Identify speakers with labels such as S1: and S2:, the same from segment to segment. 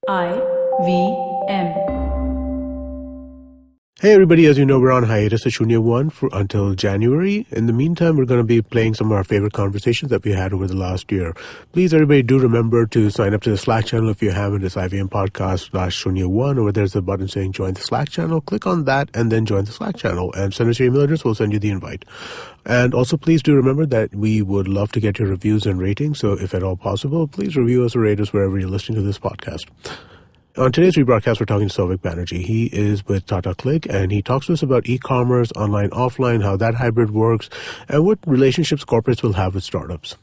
S1: IVM.
S2: Hey everybody, as you know, we're on hiatus at Shunya One until January. In the meantime, we're going to be playing some of our favorite conversations that we had over the last year. Please, everybody, do remember to sign up to the Slack channel if you haven't. It's IVM Podcast/Shunya One. Over there's a button saying join the Slack channel. Click on that and then join the Slack channel. And send us your email address. We'll send you the invite. And also, please do remember that we would love to get your reviews and ratings. So if at all possible, please review us or rate us wherever you're listening to this podcast. On today's rebroadcast, we're talking to Sauvik Banerjjee. He is with Tata CliQ, and he talks to us about e-commerce, online, offline, how that hybrid works, and what relationships corporates will have with startups.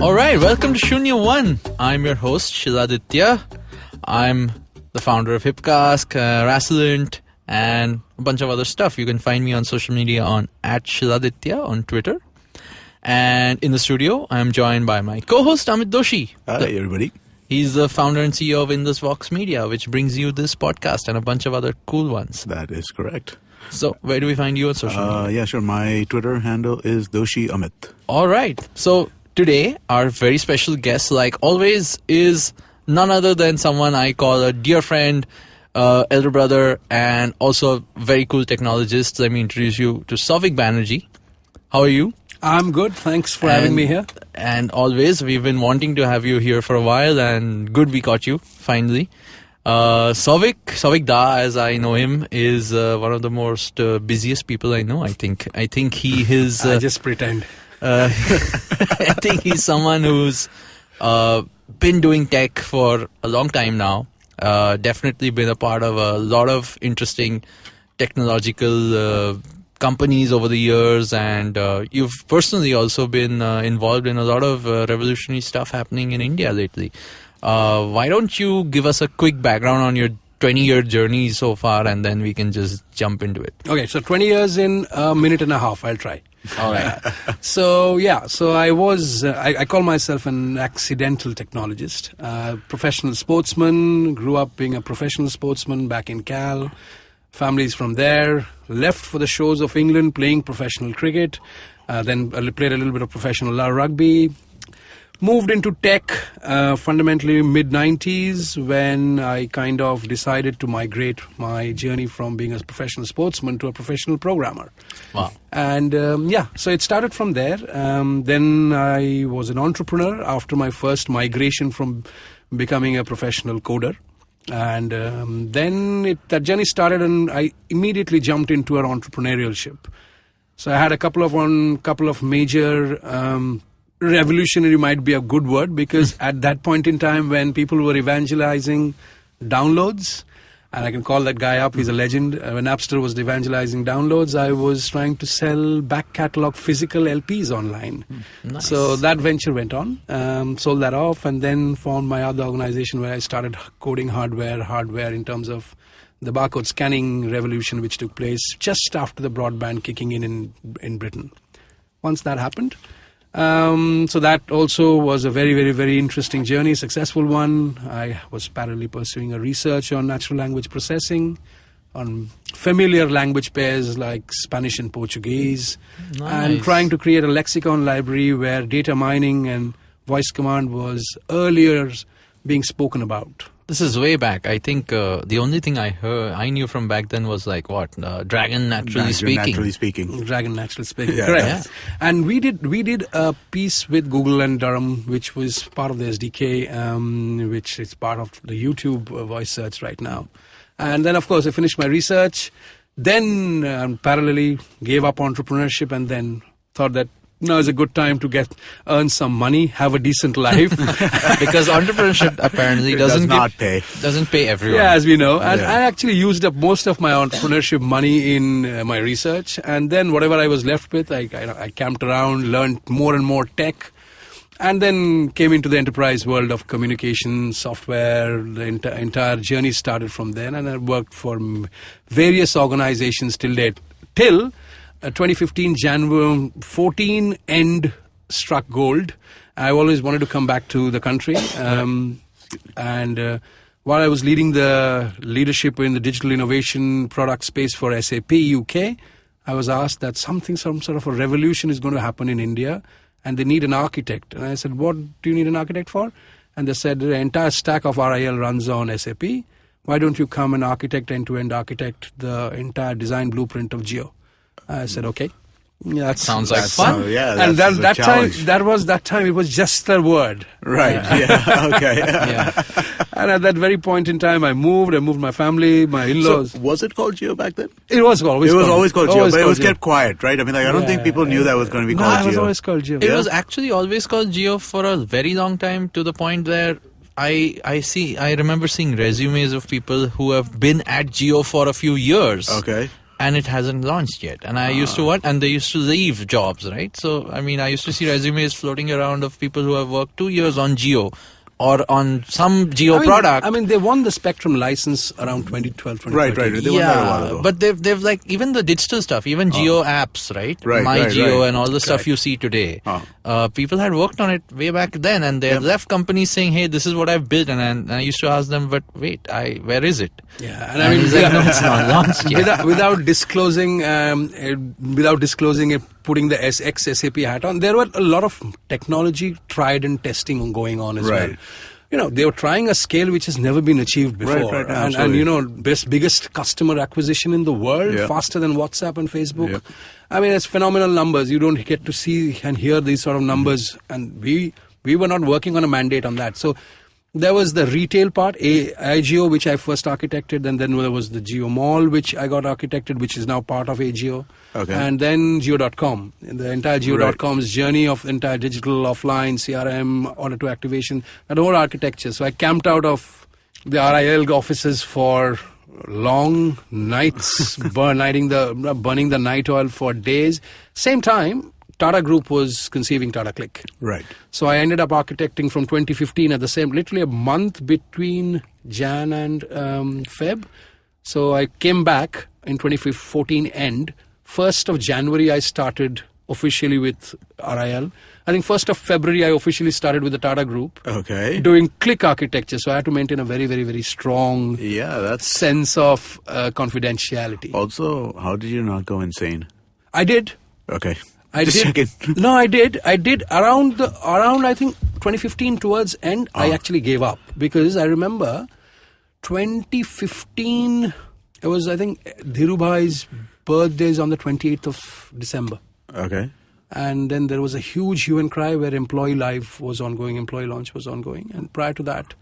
S3: All right, welcome to Shunya One. I'm your host, Shiladitya. I'm the founder of Hipcask, Rassilent, and a bunch of other stuff. You can find me on social media on @Shiladitya on Twitter. And in the studio, I'm joined by my co-host, Amit Doshi.
S2: Hi, everybody.
S3: He's the founder and CEO of Indus Vox Media, which brings you this podcast and a bunch of other cool ones.
S2: That is correct.
S3: So, where do we find you on social media?
S4: Yeah, sure. My Twitter handle is Doshi Amit.
S3: All right. So, today, our very special guest, like always, is none other than someone I call a dear friend, elder brother, and also a very cool technologist. Let me introduce you to Sauvik Banerjjee. How are you?
S5: I'm good. Thanks for having me here.
S3: And always, we've been wanting to have you here for a while, and good we caught you, finally. Sauvik Da, as I know him, is one of the most busiest people I know, I think. I think he is...
S5: I just pretend.
S3: I think he's someone who's been doing tech for a long time now. Definitely been a part of a lot of interesting technological companies over the years, and you've personally also been involved in a lot of revolutionary stuff happening in India lately. Why don't you give us a quick background on your 20-year journey so far, and then we can just jump into it.
S5: Okay, so 20 years in a minute and a half. I'll try.
S3: All right.
S5: So I call myself an accidental technologist, professional sportsman, grew up being a professional sportsman back in Cal. Families from there, left for the shores of England playing professional cricket, then played a little bit of professional rugby, moved into tech fundamentally mid-90s when I kind of decided to migrate my journey from being a professional sportsman to a professional programmer.
S3: Wow.
S5: And so it started from there. Then I was an entrepreneur after my first migration from becoming a professional coder. And then that journey started, and I immediately jumped into our entrepreneurship. So I had a couple of major revolutionary might be a good word, because at that point in time when people were evangelizing downloads, and I can call that guy up, he's a legend. When Napster was evangelizing downloads, I was trying to sell back catalog physical LPs online.
S3: Nice.
S5: So that venture went on, sold that off, and then formed my other organization where I started coding hardware in terms of the barcode scanning revolution, which took place just after the broadband kicking in Britain. Once that happened, so that also was a very, very, very interesting journey, successful one. I was parallelly pursuing a research on natural language processing, on familiar language pairs like Spanish and Portuguese, and trying to create a lexicon library where data mining and voice command was earlier being spoken about.
S3: This is way back. I think the only thing I knew from back then was like what? Dragon Naturally Speaking.
S5: Dragon Naturally Speaking.
S2: Yeah.
S5: Correct.
S3: Yeah.
S5: And we did a piece with Google and Durham, which was part of the SDK, which is part of the YouTube voice search right now. And then, of course, I finished my research. Then parallelly gave up entrepreneurship, and then thought that now is a good time to earn some money, have a decent life.
S3: Because entrepreneurship apparently doesn't pay everyone.
S5: Yeah, as we know. And I actually used up most of my entrepreneurship money in my research. And then whatever I was left with, I camped around, learned more and more tech, and then came into the enterprise world of communication, software. The entire journey started from there. And I worked for various organizations till 2015 January 14 end struck gold. I always wanted to come back to the country, and while I was leading the leadership in the digital innovation product space for SAP UK, I was asked that some sort of a revolution is going to happen in India, and they need an architect. And I said, what do you need an architect for? And they said, the entire stack of RIL runs on SAP. Why don't you come and end-to-end architect the entire design blueprint of Jio? I said, okay. Yeah,
S3: that sounds like fun.
S5: And that time it was just a word.
S4: Right. Yeah. Okay.
S3: Yeah.
S5: And at that very point in time, I moved my family, my in-laws.
S4: So was it called Jio back then?
S5: It was always called Jio,
S4: but it was kept quiet, right? I mean, I don't think people knew that was going to be called Jio.
S5: It was always called Jio.
S3: It was actually always called Jio for a very long time, to the point where I remember seeing resumes of people who have been at Jio for a few years.
S4: Okay.
S3: And it hasn't launched yet. And I used to and they used to leave jobs, right? So, I mean, I used to see resumes floating around of people who have worked 2 years on Jio or on some Jio product.
S5: I mean, they won the Spectrum license around 2012, 2013.
S4: Right. They won that a while ago.
S3: But they've like, even the digital stuff, even Jio apps, right? My Jio and all the stuff you see today. People had worked on it way back then, and they had left companies saying, hey, this is what I've built. And I used to ask them, but wait, where is it?
S5: Yeah, and I mean,
S3: he's like, no, it's not launched yet.
S5: Without disclosing it, putting the ex-SAP hat on, there were a lot of technology tried and testing going on as well. They were trying a scale which has never been achieved before. And biggest customer acquisition in the world, faster than WhatsApp and Facebook. Yeah. I mean, it's phenomenal numbers. You don't get to see and hear these sort of numbers. And we were not working on a mandate on that. So there was the retail part, AGO, which I first architected, and then there was the Jio Mall, which I got architected, which is now part of AGO.
S4: Okay.
S5: And then Jio.com, the entire Jio.com's journey of entire digital, offline, CRM, order to activation, that whole architecture. So I camped out of the RIL offices for long nights, burning the night oil for days. Same time, Tata Group was conceiving Tata CliQ.
S4: Right.
S5: So I ended up architecting from 2015 at the same, literally a month between Jan and Feb. So I came back in 2014 end. 1st of January, I started officially with RIL. I think 1st of February, I officially started with the Tata Group.
S4: Okay.
S5: Doing CliQ architecture. So I had to maintain a very, very, very strong sense of confidentiality.
S4: Also, how did you not go insane?
S5: I did.
S4: Okay.
S5: Just checking. No, I did. Around I think 2015 towards end, I actually gave up. Because I remember 2015, it was, I think, Dhirubhai's birthday is on the 28th of December.
S4: Okay.
S5: And then there was a huge hue and cry where employee launch was ongoing. And prior to that,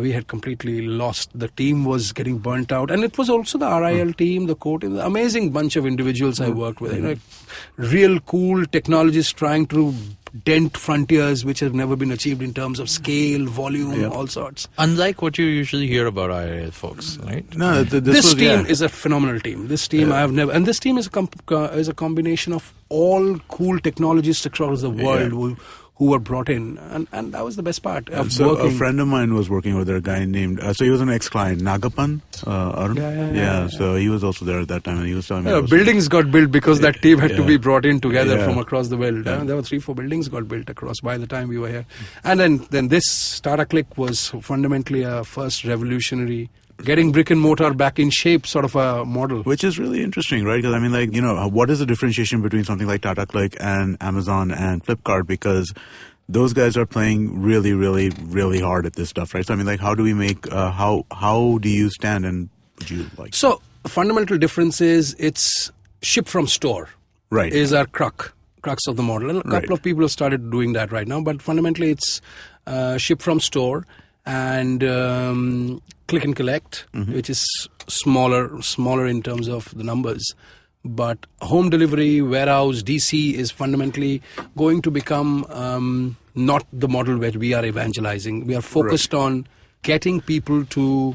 S5: we had completely lost. The team was getting burnt out. And it was also the RIL team, the core team, the amazing bunch of individuals I worked with. Real cool technologists trying to dent frontiers which have never been achieved in terms of scale, volume, all sorts.
S3: Unlike what you usually hear about RIL folks, right?
S4: No,
S5: this team is a phenomenal team. This team I have never, and this team is a combination of all cool technologists across the world who were brought in, and that was the best part of working.
S4: A friend of mine was working with a guy named, so he was an ex-client, Nagapan, Arun. So he was also there at that time, and he was telling me.
S5: Buildings got built because that team had to be brought in together from across the world. There were 3-4 buildings got built across by the time we were here. And then this Tata CliQ was fundamentally a first revolutionary, getting brick and mortar back in shape sort of a model.
S4: Which is really interesting, right? Because I mean, what is the differentiation between something like Tata CliQ and Amazon and Flipkart? Because those guys are playing really, really, really hard at this stuff, right? So I mean, how do we make, how do you stand, and would you like?
S5: So fundamental difference is it's ship from store.
S4: Right.
S5: Is our crux of the model. And a couple of people have started doing that right now, but fundamentally it's ship from store and click and collect, which is smaller in terms of the numbers. But home delivery, warehouse, DC is fundamentally going to become not the model where we are evangelizing. We are focused on getting people to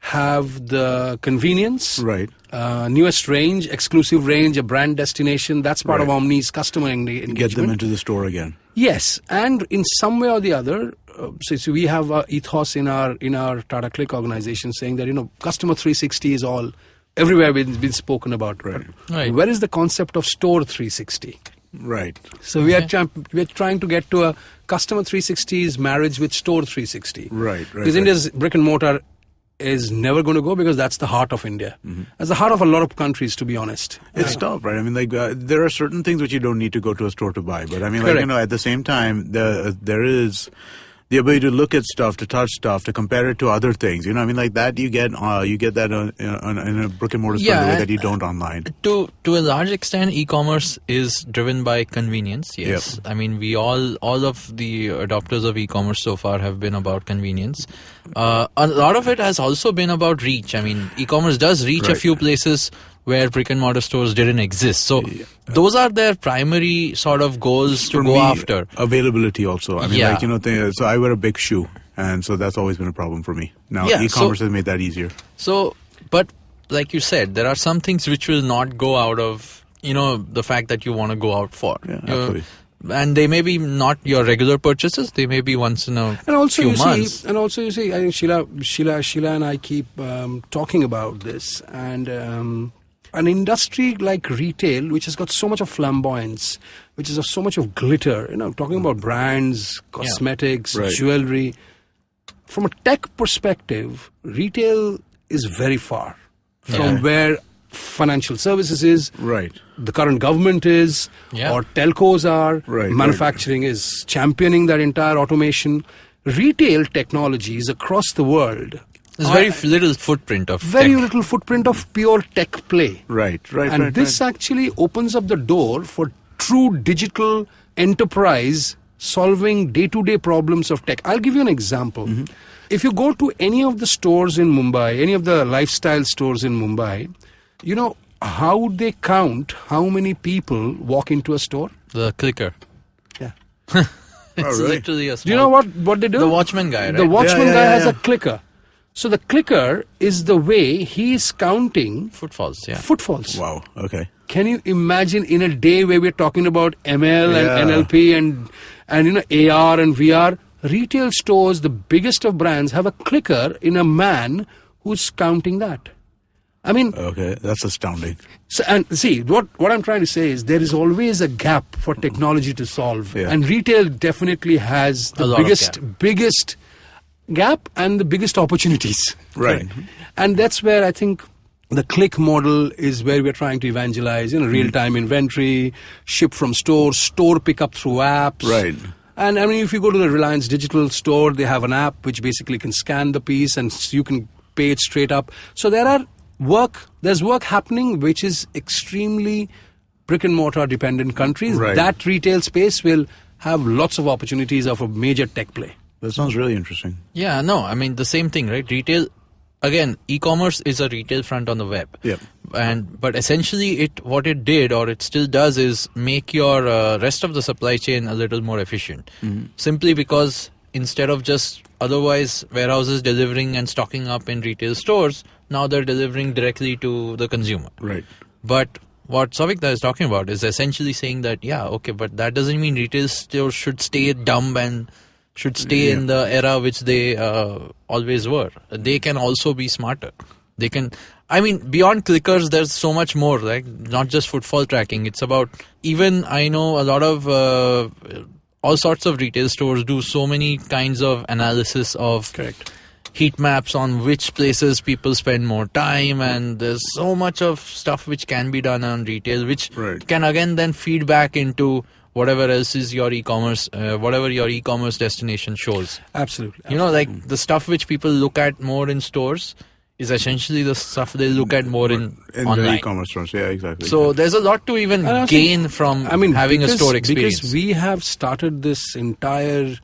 S5: have the convenience, newest range, exclusive range, a brand destination. That's part of Omni's customer engagement.
S4: Get them into the store again.
S5: Yes, and in some way or the other, so we have a ethos in our Tata CliQ organization saying that customer 360 is all everywhere been spoken about. Right. Where is the concept of store 360?
S4: Right.
S5: So we are trying to get to a customer 360's marriage with store 360.
S4: Right.
S5: Because India's brick and mortar is never going to go, because that's the heart of India. That's the heart of a lot of countries, to be honest.
S4: It's tough, right? I mean, like, there are certain things which you don't need to go to a store to buy. But I mean, like,
S5: Correct.
S4: you know, at the same time, there is the ability to look at stuff, to touch stuff, to compare it to other things. You know, I mean, like that you get that in a brick and mortar store the way that you don't online.
S3: To a large extent, e-commerce is driven by convenience. Yes, I mean all of the adopters of e-commerce so far have been about convenience. A lot of it has also been about reach. I mean, e-commerce does reach a few places where brick and mortar stores didn't exist. So those are their primary sort of goals to go after.
S4: Availability also. I mean, like, you know, so I wear a big shoe, and so that's always been a problem for me. Now, e-commerce has made that easier.
S3: So, but like you said, there are some things which will not go out of, you know, the fact that you want to go out for.
S4: Yeah, absolutely.
S3: And they may be not your regular purchases. They may be once in a few months.
S5: And also, you see, I think Sheila and I keep talking about this, and an industry like retail, which has got so much of flamboyance, which has so much of glitter, you know, talking about brands, cosmetics, jewelry. From a tech perspective, retail is very far from where financial services is, the current government is, or telcos are, manufacturing is championing that entire automation. Retail technologies across the world,
S3: there's very little footprint of
S5: little footprint of pure tech play.
S4: And
S5: this actually opens up the door for true digital enterprise solving day-to-day problems of tech. I'll give you an example. If you go to any of the stores in Mumbai, any of the lifestyle stores in Mumbai, you know how they count how many people walk into a store?
S3: The clicker.
S5: Yeah.
S3: It's literally a small...
S5: Do you know what they do?
S3: The watchman guy, right?
S5: The watchman guy has a clicker. So the clicker is the way he is counting
S3: footfalls.
S5: Footfalls.
S4: Wow. Okay.
S5: Can you imagine in a day where we're talking about ML and NLP and you know AR and VR, retail stores, the biggest of brands, have a clicker in a man who's counting that. I mean,
S4: okay, that's astounding.
S5: So, and see, what I'm trying to say is there is always a gap for technology to solve, and retail definitely has the biggest gap and the biggest opportunities.
S4: Right.
S5: And that's where I think the click model is where we're trying to evangelize, you know, real-time inventory, ship from store pickup through apps.
S4: Right.
S5: And I mean, if you go to the Reliance Digital store, they have an app which basically can scan the piece and you can pay it straight up. So there's work happening which is extremely brick and mortar dependent countries. That retail space will have lots of opportunities of a major tech play.
S4: That sounds really interesting.
S3: Yeah, no, I mean the same thing, right? Retail, again, e-commerce is a retail front on the web. But essentially what it did, or it still does, is make your rest of the supply chain a little more efficient. Simply because instead of just otherwise warehouses delivering and stocking up in retail stores, now they're delivering directly to the consumer.
S4: Right.
S3: But what Sauvik is talking about is essentially saying that, but that doesn't mean retail stores should stay dumb and should stay in the era which they always were. They can also be smarter. They can, I mean, beyond clickers, there's so much more, right? Not just footfall tracking. It's about, even I know a lot of, all sorts of retail stores do so many kinds of analysis of heat maps on which places people spend more time, and there's so much of stuff which can be done on retail, which can again then feed back into whatever else is your e-commerce, whatever your e-commerce destination shows.
S5: Absolutely.
S3: You know, like the stuff which people look at more in stores is essentially the stuff they look at more in online.
S4: The e-commerce stores. Yeah, exactly.
S3: So there's a lot to even gain from having a store experience.
S5: Because we have started this entire...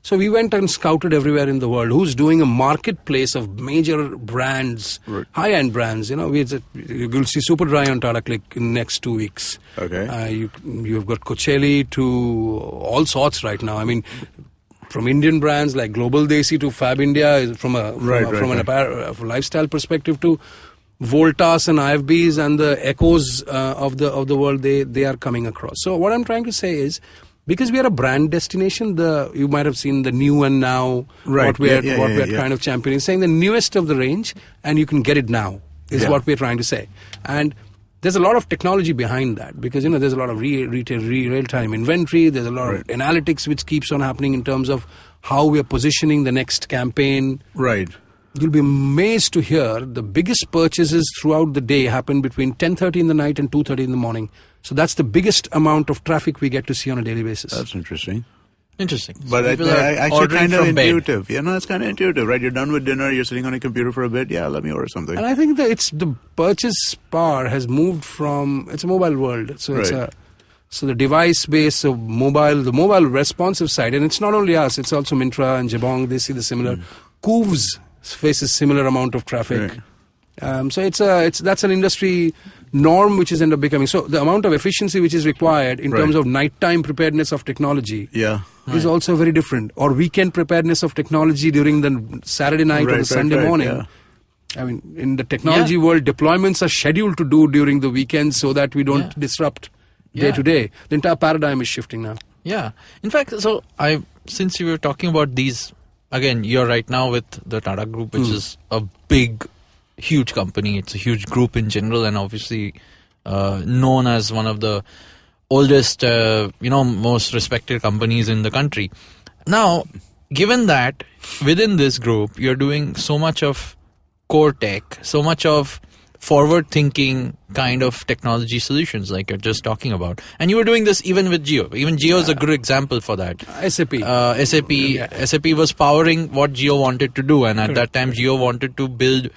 S5: So we went and scouted everywhere in the world who's doing a marketplace of major brands, high-end brands. You know, you'll see Superdry on Tata CliQ in the next 2 weeks.
S4: Okay.
S5: You've got Coachelli to all sorts right now. I mean, from Indian brands like Global Desi to Fab India, from a lifestyle perspective to Voltas and IFBs and the echoes of the world, they are coming across. So what I'm trying to say is, because we are a brand destination, you might have seen the new and now, what we're kind of championing, saying the newest of the range, and you can get it now, is what we're trying to say. And there's a lot of technology behind that, because, you know, there's a lot of real-time inventory, there's a lot of analytics which keeps on happening in terms of how we are positioning the next campaign.
S4: Right.
S5: you'll be amazed to hear the biggest purchases throughout the day happen between 10:30 in the night and 2:30 in the morning. So that's the biggest amount of traffic we get to see on a daily basis.
S4: That's interesting.
S3: Interesting.
S4: But
S3: So people are
S4: actually
S3: ordering
S4: kind of
S3: from bed.
S4: intuitive. You know, it's kind of intuitive, right? You're done with dinner, you're sitting on a computer for a bit. Yeah, let me order something.
S5: And I think that it's the purchase power has moved from, it's a mobile world. So it's
S4: Right.
S5: so the device base of the mobile responsive side, and it's not only us, it's also Myntra and Jabong, they see the similar. Coves faces similar amount of traffic.
S4: Right.
S5: So that's an industry norm which is end up becoming. So the amount of efficiency which is required in
S4: Right.
S5: terms of nighttime preparedness of technology
S4: Yeah.
S5: is also very different. Or weekend preparedness of technology during the Saturday night or the Sunday morning.
S4: Yeah.
S5: I mean, in the technology world, deployments are scheduled to do during the weekends so that we don't
S3: Yeah.
S5: disrupt day
S3: Yeah.
S5: to day. The entire paradigm is shifting now.
S3: Yeah. In fact, so since you were talking about these, again, you're right now with the Tata Group, which is a big, huge company. It's a huge group in general, and obviously known as one of the oldest, most respected companies in the country. Now, given that within this group, you're doing so much of core tech, so much of forward-thinking kind of technology solutions like you're just talking about. And you were doing this even with Jio. Even Jio is a good example for that.
S5: SAP.
S3: SAP was powering what Jio wanted to do. And at that time, Jio wanted to build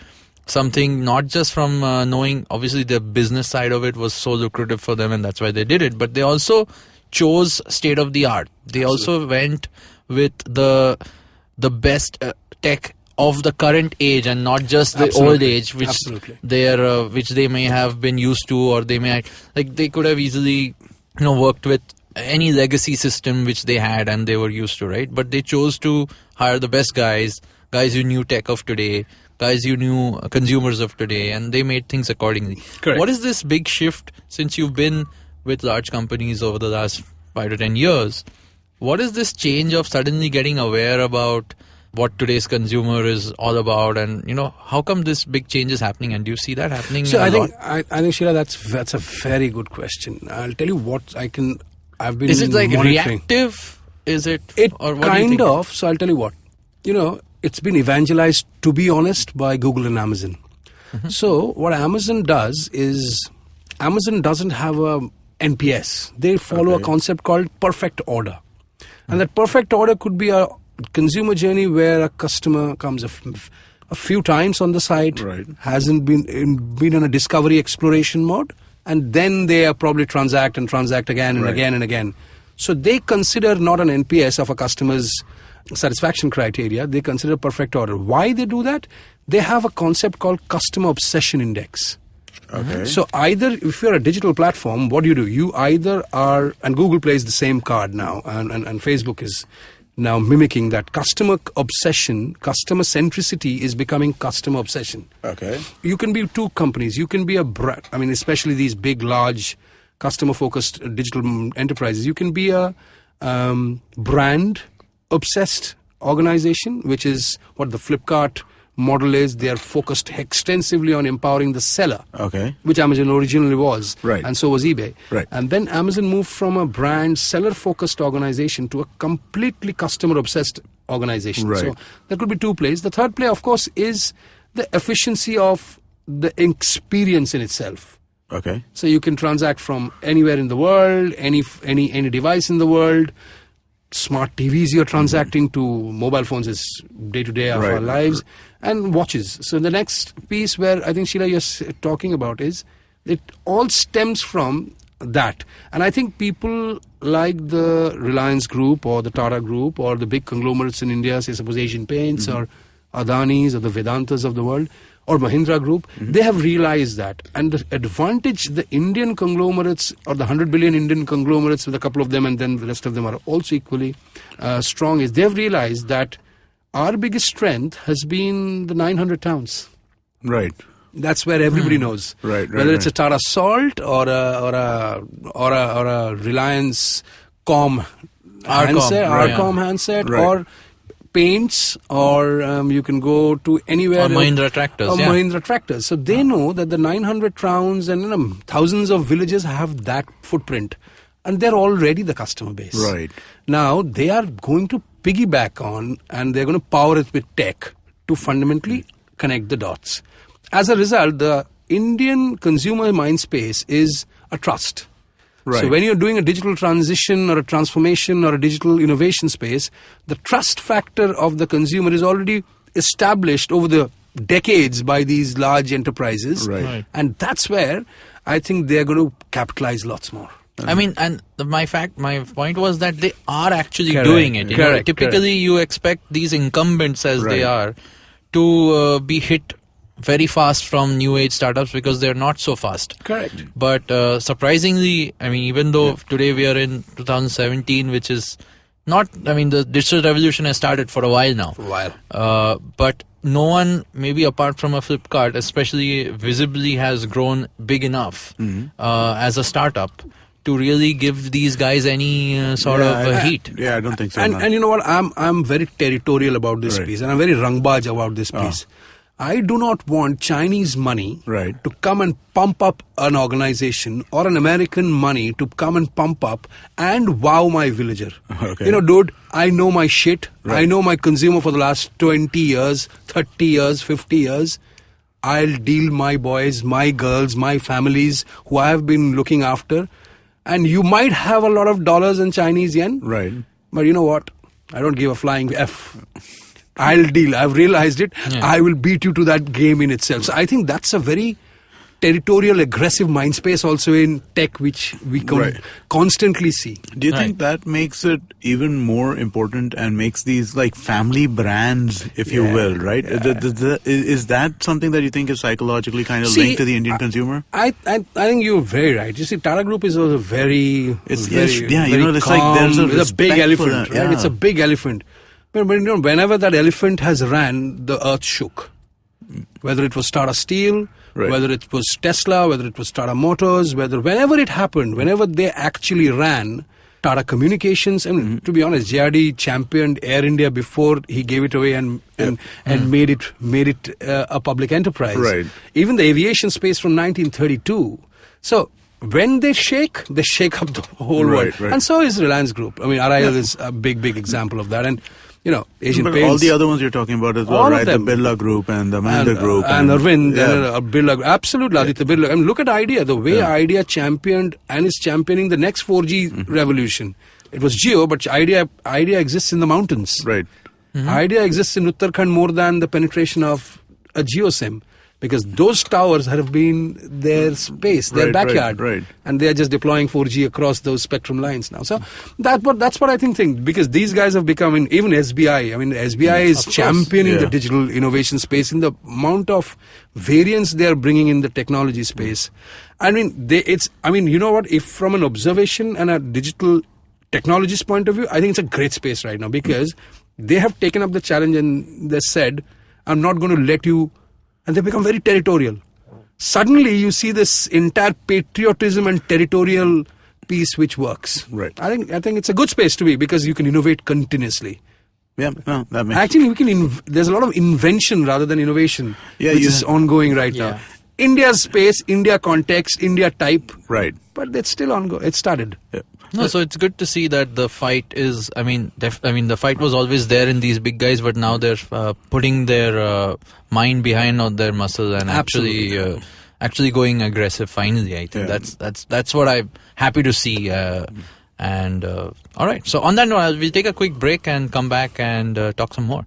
S3: something not just from knowing, obviously the business side of it was so lucrative for them and that's why they did it. But they also chose state-of-the-art. They also went with the best tech of the current age and not just the old age which they may have been used to, or they may they could have easily worked with any legacy system which they had and they were used to, right? But they chose to hire the best guys who knew tech of today, guys who knew consumers of today, and they made things accordingly.
S5: Correct.
S3: What is this big shift since you've been with large companies over the last 5 to 10 years? What is this change of suddenly getting aware about what today's consumer is all about, and how come this big change is happening, and do you see that happening?
S5: So I think Sheila, that's a very good question. I'll tell you what I've been.
S3: Is it like
S5: monitoring.
S3: reactive? Is it?
S5: Or what kind do you think? So I'll tell you what. It's been evangelized, to be honest, by Google and Amazon. Mm-hmm. So what Amazon does is, Amazon doesn't have a NPS. They follow a concept called perfect order, and that perfect order could be a consumer journey where a customer comes a few times on the site, hasn't been in a discovery exploration mode, and then they probably transact again and again and again. So they consider not an NPS of a customer's satisfaction criteria, they consider perfect order. Why they do that? They have a concept called customer obsession index. Okay. So either, if you're a digital platform, what do? You either are, and Google plays the same card now, and Facebook is now mimicking that. Customer obsession, customer centricity is becoming customer obsession. Okay. You can be two companies. You can be a brand. I mean, especially these big, large, customer-focused digital enterprises. You can be a brand-obsessed organization, which is what the Flipkart model is. They are focused extensively on empowering the seller, which Amazon originally was, and so was eBay. And then Amazon moved from a brand seller-focused organization to a completely customer-obsessed organization. So that could be two plays. The third play, of course, is the efficiency of the experience in itself. Okay. So you can transact from anywhere in the world, any device in the world. Smart TVs you're transacting to, mobile phones is day-to-day of our lives, and watches. So the next piece where I think, Sheila, you're talking about is, it all stems from that. And I think people like the Reliance Group or the Tata Group or the big conglomerates in India, say suppose Asian Paints or Adani's or the Vedantas of the world, or Mahindra Group, they have realized that. And the advantage the Indian conglomerates, or the 100 billion Indian conglomerates, with a couple of them and then the rest of them are also equally strong, is they've realized that our biggest strength has been the 900 towns. That's where everybody knows. Whether it's a Tata Salt or a Reliance Arcom handset, or paints, or you can go to anywhere.
S3: Or Mahindra tractors.
S5: Mahindra tractors. So they know that the 900 towns and thousands of villages have that footprint. And they're already the customer base. Now they are going to piggyback on, and they're going to power it with tech to fundamentally connect the dots. As a result, the Indian consumer mind space is a trust.
S4: Right.
S5: So when you're doing a digital transition or a transformation or a digital innovation space, the trust factor of the consumer is already established over the decades by these large enterprises.
S4: Right.
S5: And that's where I think they're going to capitalize lots more.
S3: I mean, and my point was that they are actually
S5: Correct.
S3: doing it.
S5: Correct.
S3: Typically, you expect these incumbents, as they
S4: Right.
S3: are, to be hit very fast from new age startups because they're not so fast.
S5: Correct.
S3: But surprisingly, I mean, even though today we are in 2017, which is not, I mean, the digital revolution has started for a while now.
S5: For a while.
S3: But no one, maybe apart from a Flipkart, especially visibly has grown big enough as a startup to really give these guys any sort of heat.
S4: Yeah, I don't think so.
S5: And you know what? I'm very territorial about this
S4: Right.
S5: piece, and I'm very rangbaj about this piece. I do not want Chinese money
S4: Right.
S5: to come and pump up an organization or an American money to come and pump up and wow my villager.
S4: Okay.
S5: You know, dude, I know my shit.
S4: Right.
S5: I know my consumer for the last 20 years, 30 years, 50 years. I'll deal my boys, my girls, my families who I have been looking after. And you might have a lot of dollars in Chinese yen.
S4: Right.
S5: But you know what? I don't give a flying F. I'll deal. I've realized it.
S3: Yeah.
S5: I will beat you to that game in itself. So I think that's a very territorial, aggressive mind space also in tech, which we
S4: Right.
S5: constantly see.
S4: Do you
S3: Right.
S4: think that makes it even more important and makes these like family brands, if you
S5: Yeah.
S4: will, right? Is that something that you think is psychologically kind of
S5: See,
S4: linked to the Indian consumer?
S5: I think you're very right. You see, Tata Group is also very,
S4: It's-
S5: very,
S4: it's- yeah, you
S5: very
S4: know, it's like
S5: calm.
S4: there's a
S5: It's a big
S4: respect for
S5: elephant,
S4: that,
S5: right?
S4: yeah.
S5: It's a big elephant. But you know, whenever that elephant has ran, the earth shook. Whether it was Tata Steel,
S4: Right.
S5: whether it was Tesla, whether it was Tata Motors, whenever it happened, whenever they actually ran, Tata Communications, I mean, to be honest, JRD championed Air India before he gave it away and made it a public enterprise.
S4: Right.
S5: Even the aviation space from 1932. So when they shake up the whole world.
S4: Right.
S5: And so is Reliance Group. I mean, RIL is a big example of that. And you know, Asian
S4: But
S5: Paints.
S4: all the other ones you're talking about as well,
S5: All of
S4: right? The
S5: them.
S4: Birla Group and the Mahindra Group.
S5: And Arvind,
S4: yeah.
S5: Birla, absolutely, Aditya Birla. I mean, look at Idea, the way Idea championed and is championing the next 4G revolution. It was Jio, but Idea exists in the mountains.
S4: Right.
S5: Idea exists in Uttarakhand more than the penetration of a Jio SIM. Because those towers have been their space, their
S4: Right,
S5: backyard.
S4: right.
S5: And they are just deploying 4G across those spectrum lines now. So that's what I think. Because these guys have become, even SBI. I mean, SBI is championing the digital innovation space in the amount of variance they are bringing in the technology space. I mean, you know what? If from an observation and a digital technologist point of view, I think it's a great space right now because they have taken up the challenge and they said, I'm not going to let you. And they become very territorial. Suddenly, you see this entire patriotism and territorial piece which works.
S4: Right.
S5: I think it's a good space to be because you can innovate continuously.
S4: Yeah, no, that makes
S5: Actually, we can. There's a lot of invention rather than innovation,
S4: Yeah,
S5: which
S4: you
S5: is ongoing right now.
S3: Yeah.
S5: India's space, India context, India type,
S4: right.
S5: but it's still ongoing. It started.
S4: Yeah.
S3: No, so it's good to see that the fight is. I mean, the fight was always there in these big guys, but now they're putting their mind behind on their muscle and actually going aggressive. Finally, I think that's what I'm happy to see. And all right, so on that note, we'll take a quick break and come back and talk some more.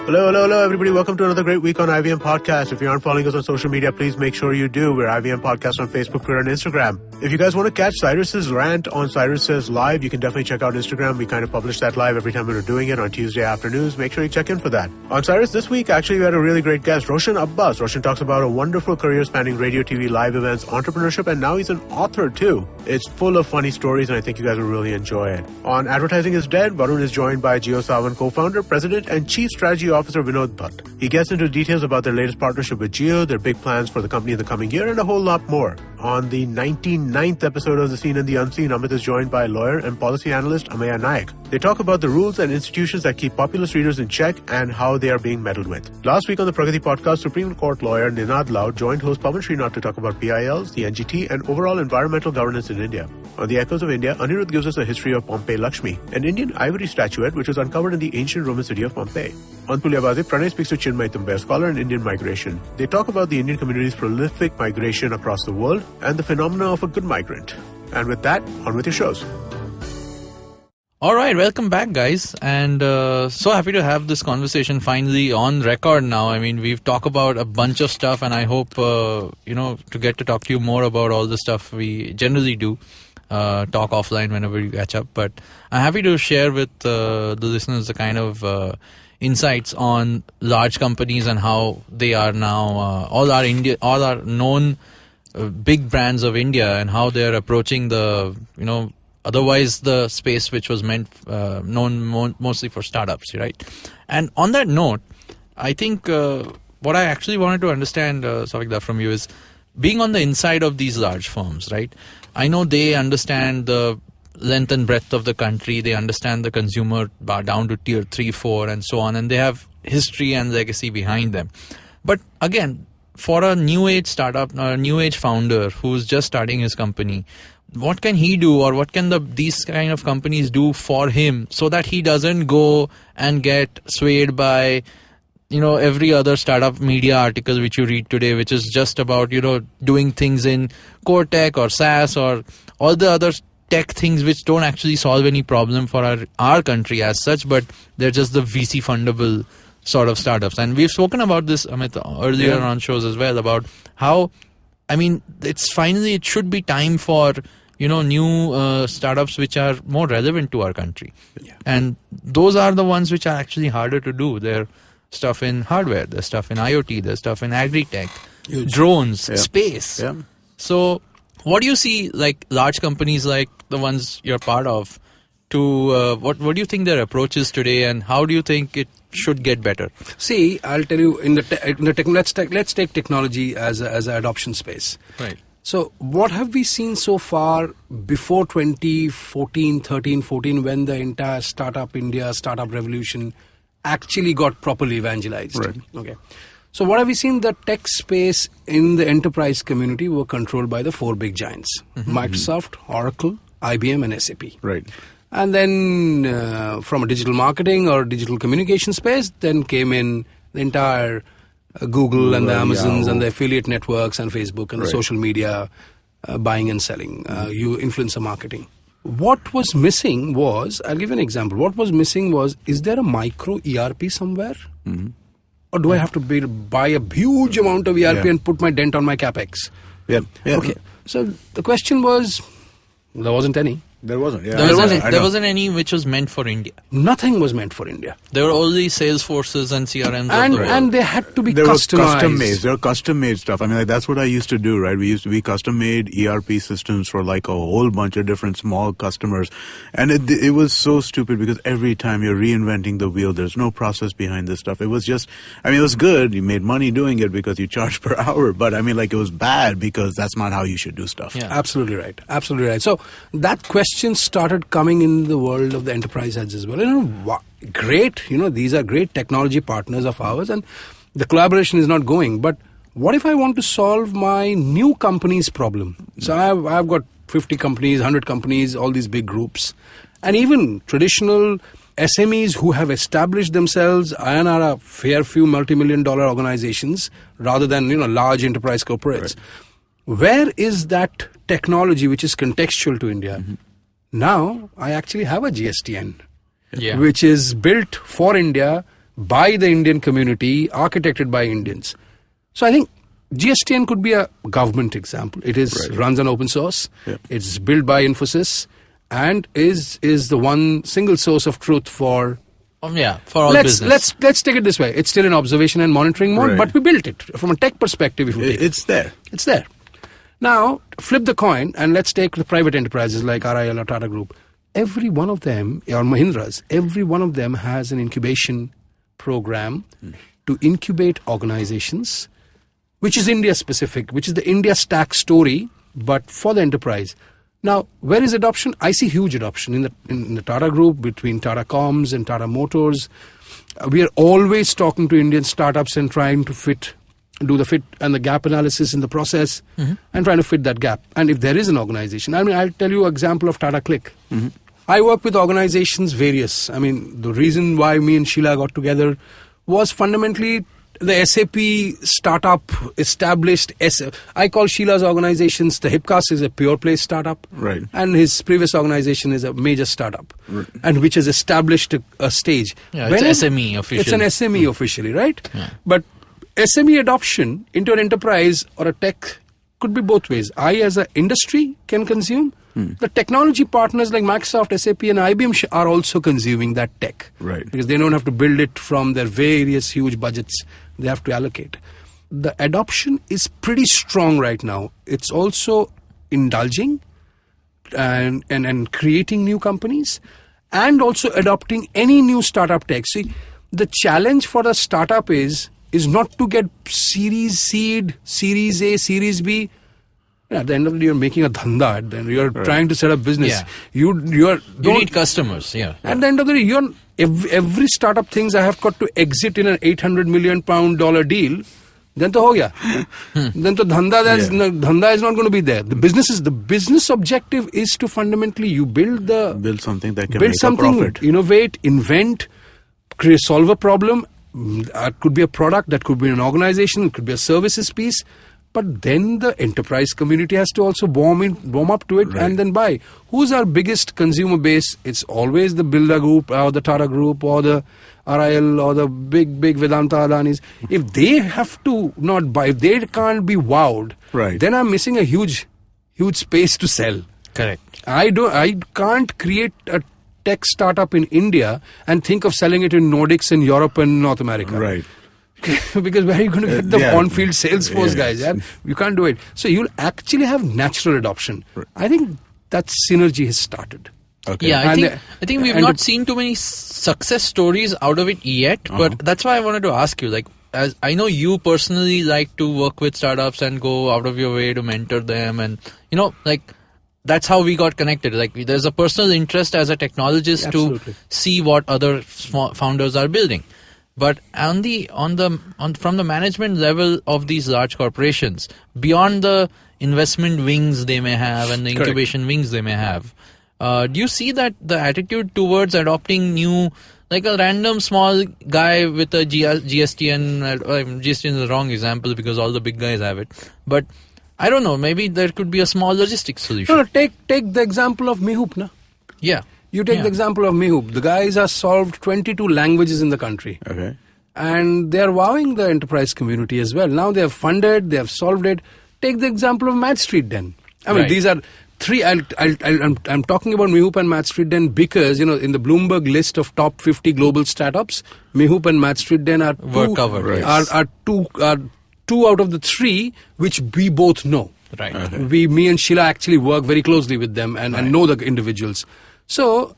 S2: Hello, everybody. Welcome to another great week on IVM Podcast. If you aren't following us on social media, please make sure you do. We're IVM Podcast on Facebook, Twitter, and Instagram. If you guys want to catch Cyrus's rant on Cyrus's live, you can definitely check out Instagram. We kind of publish that live every time we're doing it on Tuesday afternoons. Make sure you check in for that. On Cyrus this week, actually, we had a really great guest, Roshan Abbas. Roshan talks about a wonderful career spanning radio, TV, live events, entrepreneurship, and now he's an author too. It's full of funny stories, and I think you guys will really enjoy it. On Advertising is Dead, Varun is joined by JioSaavn co-founder, president, and chief strategy officer Vinod Bhatt. He gets into details about their latest partnership with Jio, their big plans for the company in the coming year, and a whole lot more. On the 99th episode of The Seen and the Unseen, Amit is joined by lawyer and policy analyst Ameya Nayak. They talk about the rules and institutions that keep populist readers in check and how they are being meddled with. Last week on the Pragati podcast, Supreme Court lawyer Ninad Lau joined host Pawan Srinath to talk about PILs, the NGT, and overall environmental governance in India. On the Echoes of India, Anirudh gives us a history of Pompeii Lakshmi, an Indian ivory statuette which was uncovered in the ancient Roman city of Pompeii. On Pulyabazi, Pranay speaks to Chinmay Tumbe, a scholar in Indian migration. They talk about the Indian community's prolific migration across the world and the phenomena of a good migrant. And with that, on with your shows.
S3: All right, welcome back, guys. And so happy to have this conversation finally on record now. I mean, we've talked about a bunch of stuff, and I hope, to get to talk to you more about all the stuff we generally do. Talk offline whenever you catch up. But I'm happy to share with the listeners the kind of insights on large companies and how they are now all our known big brands of India and how they're approaching the otherwise the space which was known mostly for startups, right? And on that note, I think what I actually wanted to understand, Sauvik, from you is being on the inside of these large firms, right? I know they understand the length and breadth of the country. They understand the consumer down to tier 3, 4 and so on. And they have history and legacy behind them. But again, for a new age startup, a new age founder who's just starting his company, what can he do, or what can these kind of companies do for him so that he doesn't go and get swayed by every other startup media article which you read today, which is just about, doing things in core tech or SaaS or all the other tech things which don't actually solve any problem for our country as such, but they're just the VC fundable sort of startups. And we've spoken about this, Amit, earlier on shows as well, about how, it should be time for, new startups which are more relevant to our country. Yeah. And those are the ones which are actually harder to do. They're stuff in hardware, there's stuff in IoT, there's stuff in agri-tech, drones, space. Yeah. So what do you see, like large companies like the ones you're part of, to what do you think their approach is today, and how do you think it should get better?
S5: See, I'll tell you, let's take technology as an adoption space.
S3: Right.
S5: So what have we seen so far before 2014, 13, 14, when the entire startup revolution actually got properly evangelized?
S4: Right.
S5: Okay. So what have we seen? The tech space in the enterprise community were controlled by the 4 big giants: Microsoft, Oracle, IBM, and SAP.
S4: Right.
S5: And then from a digital marketing or digital communication space, then came in the entire Google and the Amazons and the affiliate networks and Facebook and the social media buying and selling, influencer marketing. What was missing was, I'll give you an example. What was missing was, is there a micro ERP somewhere? Mm-hmm. Or do I have to buy a huge amount of ERP and put my dent on my CapEx?
S4: Yeah.
S5: Okay. So the question was, there wasn't any.
S4: There wasn't. Yeah.
S3: There wasn't any which was meant for India.
S5: Nothing was meant for India.
S3: There were only Salesforces and CRMs.
S5: And they had to be customized.
S4: They were custom-made stuff. That's what I used to do, right? We used to be custom-made ERP systems for like a whole bunch of different small customers. And it was so stupid because every time you're reinventing the wheel, there's no process behind this stuff. It was just, it was good. You made money doing it because you charged per hour. But it was bad because that's not how you should do stuff.
S5: Yeah. Absolutely right. Absolutely right. So that question started coming in the world of the enterprise heads as well. Great, these are great technology partners of ours, and the collaboration is not going. But what if I want to solve my new company's problem? So I've got 50 companies, 100 companies, all these big groups, and even traditional SMEs who have established themselves and are a fair few multi-million-dollar organizations rather than large enterprise corporates. Right. Where is that technology which is contextual to India? Mm-hmm. Now, I actually have a GSTN, which is built for India by the Indian community, architected by Indians. So I think GSTN could be a government example. It runs on open source. Yeah. It's built by Infosys and is the one single source of truth for
S3: all business.
S5: Let's take it this way. It's still in observation and monitoring mode, but we built it. From a tech perspective,
S4: it's there.
S5: It's there. Now, flip the coin and let's take the private enterprises like RIL or Tata Group. Every one of them, or Mahindras, every one of them has an incubation program to incubate organizations, which is India specific, which is the India stack story but for the enterprise. Now, where is adoption? I see huge adoption in the Tata Group, between Tata Comms and Tata Motors. We are always talking to Indian startups and trying to do the fit and the gap analysis in the process, and trying to fit that gap. And if there is an organization, I mean, I'll tell you an example of Tata CliQ. I work with organizations various. I mean, the reason why me and Sheila got together was fundamentally the SAP startup established. I call Sheila's organizations, the Hipcast is a pure play startup.
S4: Right.
S5: And his previous organization is a major startup. Right. And which has established a stage.
S3: Yeah, it's SME officially.
S5: It's an SME officially, right?
S3: Yeah.
S5: But SME adoption into an enterprise or a tech could be both ways. I, as an industry, can consume. The technology partners like Microsoft, SAP, and IBM are also consuming that tech.
S4: Right.
S5: Because they don't have to build it from their various huge budgets they have to allocate. The adoption is pretty strong right now. It's also indulging and creating new companies, and also adopting any new startup tech. See, the challenge for the startup is not to get Series Seed, Series A, Series B. Yeah, at the end of the day, you're making a dhanda. Then you're trying to set up business.
S3: Yeah.
S5: You
S3: need customers. Yeah.
S5: At the end of the day, every startup thinks I have got to exit in an $800 million deal. Then to ho gaya. Then to dhanda is not going to be there. The business objective is to fundamentally you build
S4: something that can
S5: build
S4: make
S5: something,
S4: a profit.
S5: Innovate, invent, solve a problem. That could be a product, that could be an organization, it could be a services piece. But then the enterprise community has to also warm up to it and then buy. Who's our biggest consumer base? It's always the Builder Group or the Tata Group or the RIL or the big Vedanta Adanis. If they have to not buy, if they can't be wowed, then I'm missing a huge space to sell.
S3: Correct.
S5: I can't create a tech startup in India and think of selling it in Nordics and Europe and North America.
S4: Right.
S5: Because where are you going to get the on-field sales force guys? Yeah? You can't do it. So you'll actually have natural adoption. I think that synergy has started.
S3: Okay. Yeah, I think we've not seen too many success stories out of it yet. But that's why I wanted to ask you. Like, as I know you personally like to work with startups and go out of your way to mentor them, and that's how we got connected. Like, there's a personal interest as a technologist to see what other founders are building. But from the management level of these large corporations, beyond the investment wings they may have and the incubation wings they may have, do you see that the attitude towards adopting new, like a random small guy with a GST, and GST is the wrong example because all the big guys have it, but I don't know, maybe there could be a small logistics solution.
S5: No, take the example of Mehoop, na?
S3: Yeah.
S5: You take the example of Mehoop. The guys have solved 22 languages in the country.
S4: Okay.
S5: And they are wowing the enterprise community as well. Now they have funded, they have solved it. Take the example of Mad Street Den. I mean, these are three. I'm talking about Mehoop and Mad Street Den because, in the Bloomberg list of top 50 global startups, Mehoop and Mad Street Den are two out of the three which we both know.
S3: Right. Okay.
S5: Me and Sheila actually work very closely with them and know the individuals. So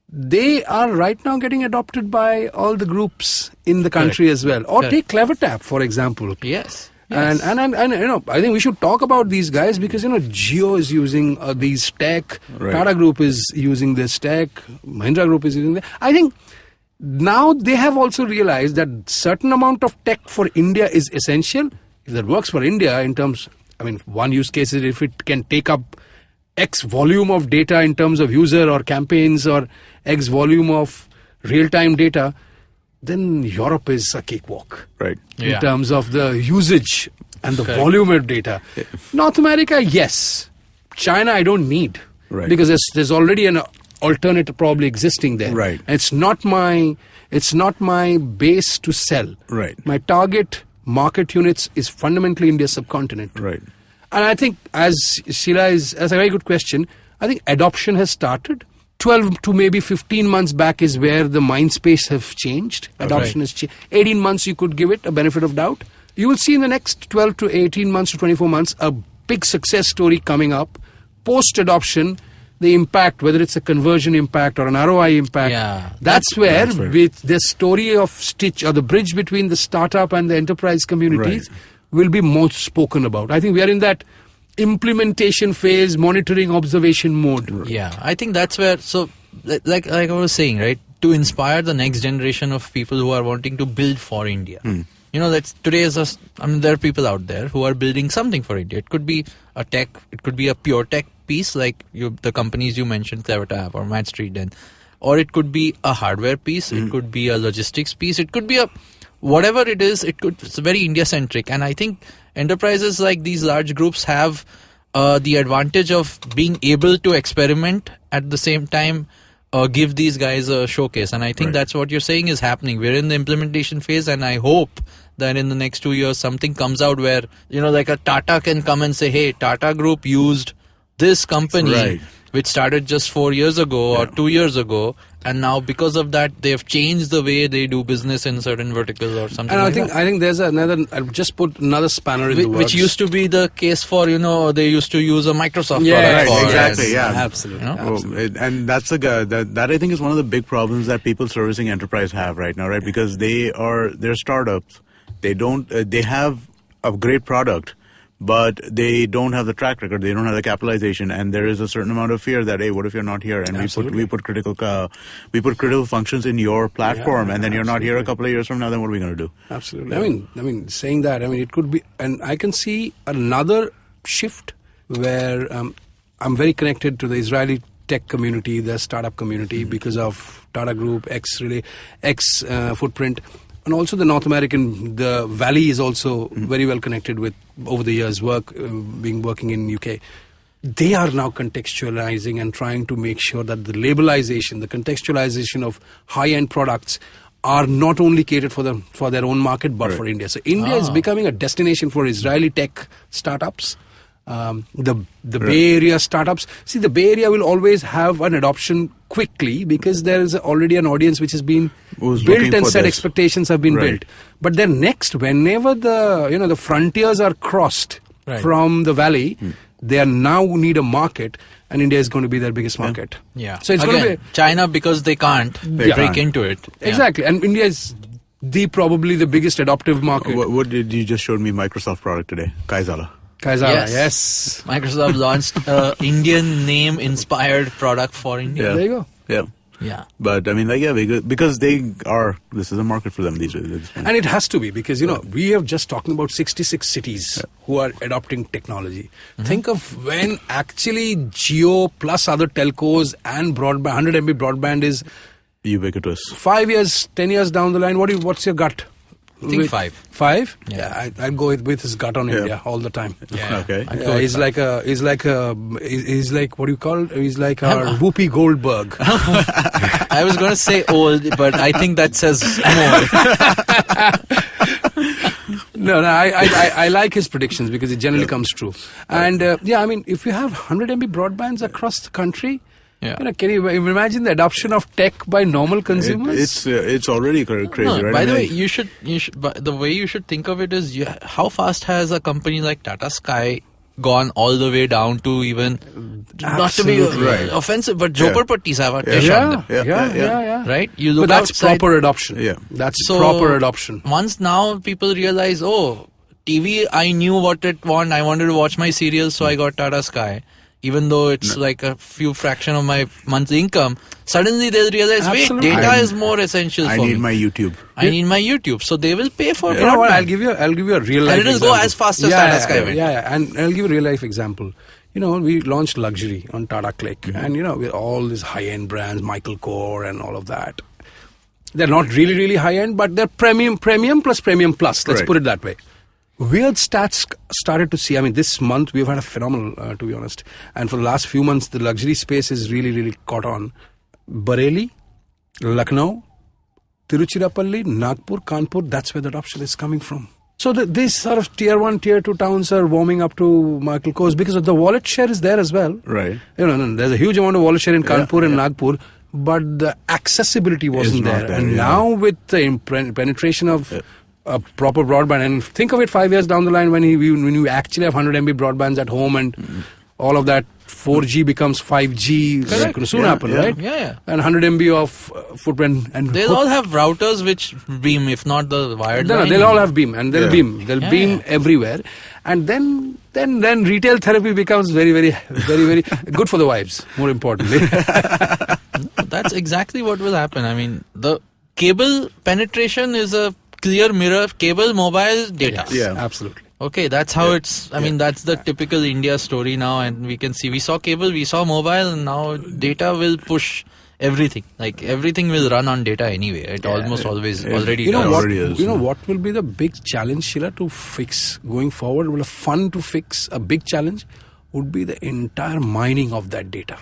S5: they are right now getting adopted by all the groups in the country as well. Or take CleverTap, for example.
S3: Yes.
S5: And I think we should talk about these guys because Jio is using these tech, Tata Group is using this tech, Mahindra Group is using that. I think now they have also realized that certain amount of tech for India is essential. If that works for India in terms, one use case is if it can take up X volume of data in terms of user or campaigns or X volume of real-time data, then Europe is a cakewalk.
S4: Right.
S5: In terms of the usage and the volume of data. North America, yes. China, I don't need.
S4: Right.
S5: Because there's already an alternative probably existing there.
S4: Right.
S5: It's not my base to sell.
S4: Right.
S5: My target market units is fundamentally India's subcontinent.
S4: Right.
S5: And I think, as Sheila that's a very good question, I think adoption has started. 12 to maybe 15 months back is where the mind space have changed. Adoption has changed. 18 months you could give it a benefit of doubt. You will see in the next 12 to 18 months to 24 months a big success story coming up. Post-adoption, the impact, whether it's a conversion impact or an ROI impact, that's where with the story of Stitch or the bridge between the startup and the enterprise communities will be most spoken about. I think we are in that implementation phase, monitoring, observation mode.
S3: Yeah, I think that's where, so like I was saying, right, to inspire the next generation of people who are wanting to build for India. You know, that's today is there are people out there who are building something for India. It could be a tech, it could be a pure tech piece like the companies you mentioned, Tata or Mad Street, or it could be a hardware piece, it could be a logistics piece, it could be a whatever it is. It's very India centric, and I think enterprises like these large groups have the advantage of being able to experiment at the same time. Give these guys a showcase, and I think that's what you're saying is happening. We're in the implementation phase, and I hope that in the next 2 years something comes out where, you know, like a Tata can come and say, hey, Tata Group used this company which started just 4 years ago or 2 years ago, and now because of that they've changed the way they do business in certain verticals or something. And
S5: I think there's another. I'll just put another spanner in the works,
S3: which used to be the case for, you know, they used to use a Microsoft
S5: product.
S3: For
S4: Exactly.
S5: Absolutely.
S3: You know?
S5: Absolutely.
S4: And that's that I think is one of the big problems that people servicing enterprise have right now, right? Because they're startups. They have a great product, but they don't have the track record, they don't have the capitalization, and there is a certain amount of fear that, hey, what if you're not here? And we put critical functions in your platform, and then you're not here a couple of years from now, then what are we going to do?
S5: Absolutely. I mean, saying that, it could be, and I can see another shift where I'm very connected to the Israeli tech community, the startup community, because of Tata Group, X footprint. And also the North American, the Valley is also very well connected with, over the years, working in UK. They are now contextualizing and trying to make sure that the labelization, the contextualization of high-end products are not only catered for their own market, but for India. So India is becoming a destination for Israeli tech startups. The Bay Area startups. See, the Bay Area will always have an adoption quickly because there is already an audience which has been built and set expectations have been built. But then next, whenever the frontiers are crossed from the valley, they now need a market, and India is going to be their biggest market.
S3: Yeah.
S5: So it's
S3: going
S5: to be
S3: China, because they can't break into it. Yeah.
S5: Exactly, and India is probably the biggest adoptive market.
S4: What did you just showed me? Microsoft product today, Kaizala.
S5: Yes.
S3: Microsoft launched an Indian name-inspired product for India.
S5: There you go.
S3: Yeah.
S4: But because this is a market for them these days.
S5: And it has to be, because, we have just talking about 66 cities who are adopting technology. Think of when actually Jio plus other telcos and broadband, 100 MB broadband is
S4: ubiquitous.
S5: 5 years, 10 years down the line, what's your gut?
S3: I think 5.
S5: 5?
S3: Yeah,
S5: I'd go with his gut on India all the time.
S3: Yeah.
S4: Okay.
S5: He's like what do you call it? He's like our Whoopi Goldberg.
S3: I was going to say old, but I think that says more.
S5: No, I like his predictions because it generally comes true. And if you have 100 MB broadbands across the country, can you imagine the adoption of tech by normal consumers?
S4: It's already crazy, right?
S3: By the way, you should. The way you should think of it is, how fast has a company like Tata Sky gone all the way down to even not to be offensive, but Jhopparpattis have a dish on them.
S5: Yeah.
S3: Right? You look
S5: but that's
S3: outside,
S5: proper adoption.
S4: Yeah,
S5: that's proper adoption.
S3: Once now people realize, TV, I knew what it wanted. I wanted to watch my serials, so I got Tata Sky. Even though it's like a few fraction of my monthly income, suddenly they'll realize, wait, data is more essential for me.
S4: I need my YouTube.
S3: I need my YouTube. So they will pay for it.
S5: You know what? I'll give you a real life example.
S3: And it'll go as fast as Tata Sky went.
S5: Yeah. And I'll give you a real life example. We launched luxury on Tata CliQ. And, with all these high-end brands, Michael Kors and all of that. They're not really, really high-end, but they're premium plus premium plus. Let's put it that way. Weird stats started to see. This month we've had a phenomenal, to be honest. And for the last few months, the luxury space is really, really caught on. Bareilly, Lucknow, Tiruchirappalli, Nagpur, Kanpur, that's where the adoption is coming from. So these sort of tier 1, tier 2 towns are warming up to Michael Kors because of the wallet share is there as well.
S4: Right.
S5: There's a huge amount of wallet share in Kanpur and Nagpur, but the accessibility wasn't there. And now with the penetration of a proper broadband, and think of it 5 years down the line when you actually have 100 MB broadbands at home and all of that 4G becomes 5G. It's going to soon happen, right?
S3: Yeah.
S5: And 100 MB of footprint. And
S3: they'll all have routers which beam, if not the wired line.
S5: They'll all have beam, and they'll beam. They'll beam everywhere. And then then retail therapy becomes very, very, very, very good for the wives, more importantly.
S3: That's exactly what will happen. I mean, the cable penetration is a clear mirror. Cable, mobile, data.
S4: Yeah.
S5: Absolutely.
S3: Okay, that's how it's. I mean, that's the typical India story now, and we can see. We saw cable, we saw mobile, and now data will push everything. Like everything will run on data anyway. It almost always already does.
S4: Already is.
S5: You know what will be the big challenge, Sheila, to fix going forward? Will a fun to fix a big challenge would be the entire mining of that data.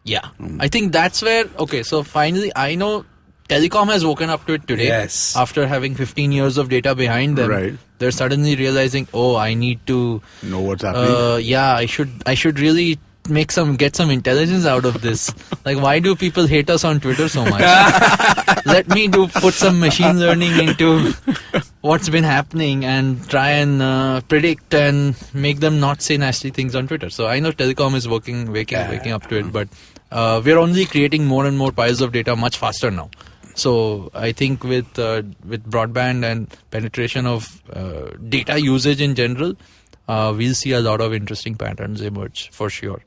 S3: Yeah, I think that's where. Okay, so finally, I know telecom has woken up to it today.
S5: Yes.
S3: After having 15 years of data behind them,
S4: Right.
S3: They're suddenly realizing, oh, I need to
S4: Know what's happening.
S3: yeah, I should really get some intelligence out of this. Like, why do people hate us on Twitter so much? Let me put some machine learning into what's been happening and try and predict and make them not say nasty things on Twitter. So I know telecom is waking up to it, but we're only creating more and more piles of data much faster now. So I think with broadband and penetration of data usage in general, we'll see a lot of interesting patterns emerge for sure.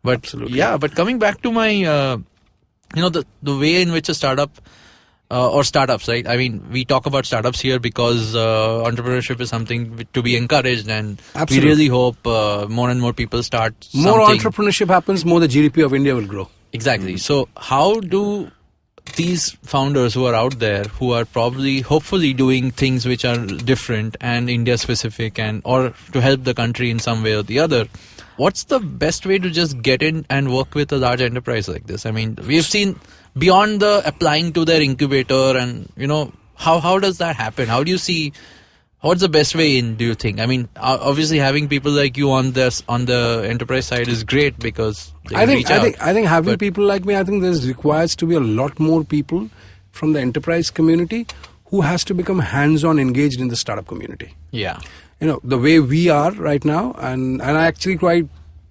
S3: But
S5: Absolutely.
S3: yeah, but coming back to my, the way in which a startup or startups, right? I mean, we talk about startups here because entrepreneurship is something to be encouraged, and
S5: Absolutely.
S3: we really hope more and more people start
S5: More
S3: something.
S5: entrepreneurship happens, more the GDP of India will grow.
S3: Exactly. So how do these founders who are out there, who are probably hopefully doing things which are different and India specific, and or to help the country in some way or the other, what's the best way to just get in and work with a large enterprise like this? I mean, we've seen beyond the applying to their incubator, and how does that happen? How do you see? What's the best way in, do you think? I mean, obviously having people like you on the enterprise side is great because they reach out.
S5: I think having people like me, I think there requires to be a lot more people from the enterprise community who has to become hands-on engaged in the startup community.
S3: Yeah.
S5: The way we are right now, and I actually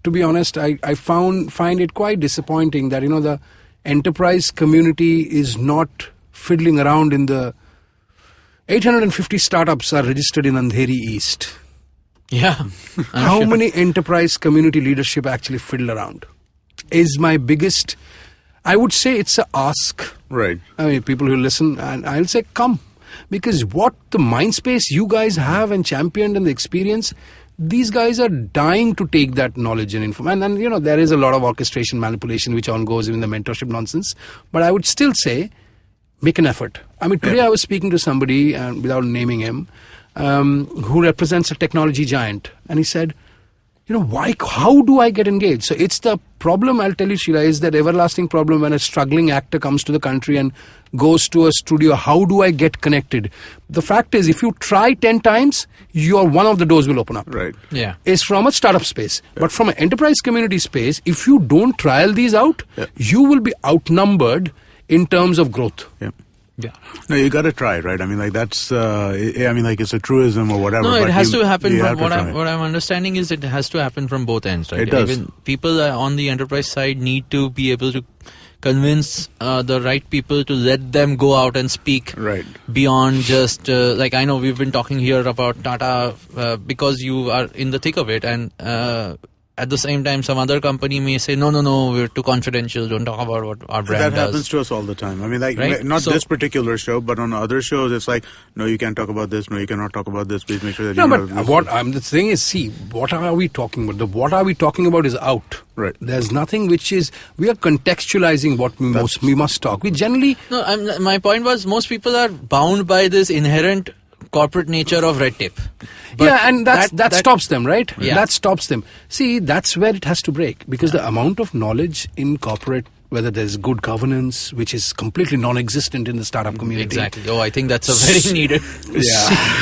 S5: to be honest, I find it quite disappointing that, the enterprise community is not fiddling around in the 850 startups are registered in Andheri East.
S3: Yeah.
S5: How many enterprise community leadership actually fiddle around? Is my biggest, I would say it's a ask.
S4: Right.
S5: I mean, people who listen, and I'll say come. Because what the mind space you guys have and championed and the experience, these guys are dying to take that knowledge and information. And there is a lot of orchestration, manipulation, which on goes in the mentorship nonsense. But I would still say, make an effort. I mean, today I was speaking to somebody, without naming him, who represents a technology giant. And he said, how do I get engaged? So it's the problem, I'll tell you, Sheila, is that everlasting problem when a struggling actor comes to the country and goes to a studio. How do I get connected? The fact is, if you try 10 times, one of the doors will open up.
S4: Right.
S3: Yeah.
S5: It's from a startup space. Yeah. But from an enterprise community space, if you don't trial these out, you will be outnumbered in terms of growth.
S4: Yeah.
S3: Yeah.
S4: No, you got to try, right? I mean, like that's. It's a truism or whatever.
S3: No, it
S4: but
S3: has to happen.
S4: you
S3: From
S4: have to try.
S3: what I'm understanding is it has to happen from both ends, right?
S4: It does.
S3: Even people on the enterprise side need to be able to convince the right people to let them go out and speak
S4: Right.
S3: beyond just like I know we've been talking here about Tata because you are in the thick of it, and at the same time some other company may say no, we're too confidential, don't talk about what our brand
S4: That
S3: does.
S4: happens to us all the time. I mean, like,
S3: Right?
S4: not
S3: So-
S4: this particular show, but on other shows, it's like, no, you can't talk about this. No, you cannot talk about this. Please make sure that
S5: No,
S4: you
S5: but
S4: know.
S5: the thing is, see, what are we talking about? What are we talking about is out.
S4: Right.
S5: There's nothing which is, we are contextualizing what we must talk. We generally,
S3: No, my point was most people are bound by this inherent corporate nature of red tape. But
S5: and that stops them, right?
S3: Yeah.
S5: That stops them. See, that's where it has to break, because the amount of knowledge in corporate, whether there's good governance, which is completely non-existent in the startup community.
S3: Exactly. Oh, I think that's a very needed.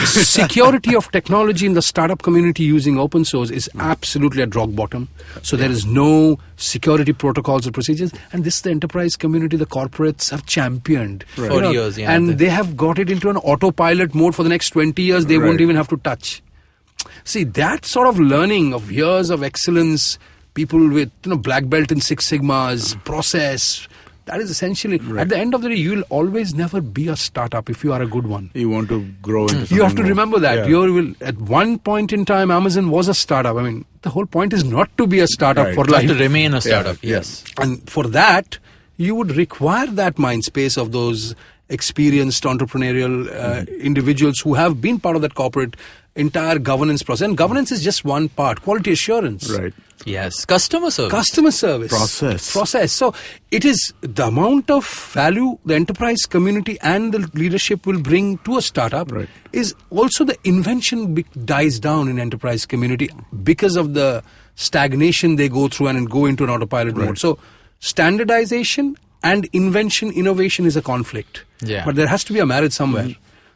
S5: Security of technology in the startup community using open source is absolutely at rock bottom. So there is no security protocols or procedures, and this the enterprise community, the corporates have championed
S3: For years, yeah.
S5: and they have got it into an autopilot mode for the next 20 years. They won't even have to touch. See, that sort of learning of years of excellence, people with black belt in Six Sigmas, process, That is essentially, at the end of the day, you'll always never be a startup if you are a good one.
S4: You want to grow into something
S5: You have to
S4: more.
S5: remember that.
S4: Yeah.
S5: You will, at one point in time, Amazon was a startup. I mean, the whole point is not to be a startup
S4: Right.
S5: for
S3: Not
S5: life.
S3: to remain a startup.
S4: Yeah.
S3: Yes.
S5: And for that, you would require that mind space of those experienced entrepreneurial individuals who have been part of that corporate entire governance process. And governance is just one part. Quality assurance.
S4: Right.
S3: Yes. Customer service.
S5: Customer service.
S4: Process.
S5: So it is the amount of value the enterprise community and the leadership will bring to a startup
S4: Right.
S5: is also the invention dies down in enterprise community because of the stagnation they go through and go into an autopilot mode. So standardization and invention, innovation is a conflict.
S3: Yeah.
S5: But there has to be a marriage somewhere.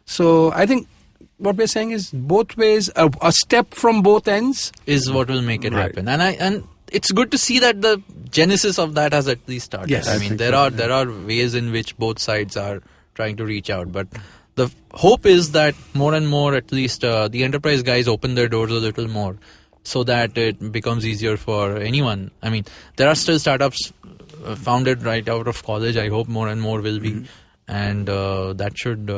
S5: So I think what we're saying is both ways, a step from both ends.
S3: is what will make it happen. And it's good to see that the genesis of that has at least started.
S5: Yes.
S3: I
S5: I
S3: mean,
S4: think
S3: there are ways in which both sides are trying to reach out, but the hope is that more and more, at least the enterprise guys open their doors a little more, so that it becomes easier for anyone. I mean, there are still startups founded right out of college. I hope more and more will be, and that should.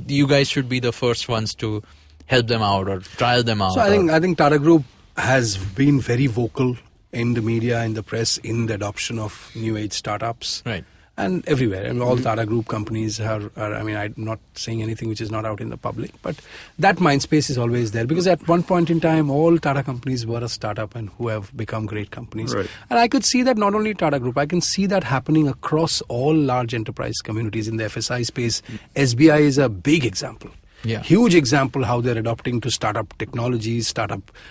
S3: You guys should be the first ones to help them out or trial them out.
S5: So I think Tata Group has been very vocal in the media, in the press, in the adoption of new age startups.
S3: Right.
S5: And everywhere. And all Tata Group companies are, I mean, I'm not saying anything which is not out in the public, but that mind space is always there, because at one point in time, all Tata companies were a startup and who have become great companies.
S4: Right.
S5: And I could see that not only Tata Group, I can see that happening across all large enterprise communities in the FSI space. SBI is a big example.
S3: Yeah.
S5: Huge example how they're adopting to startup technologies,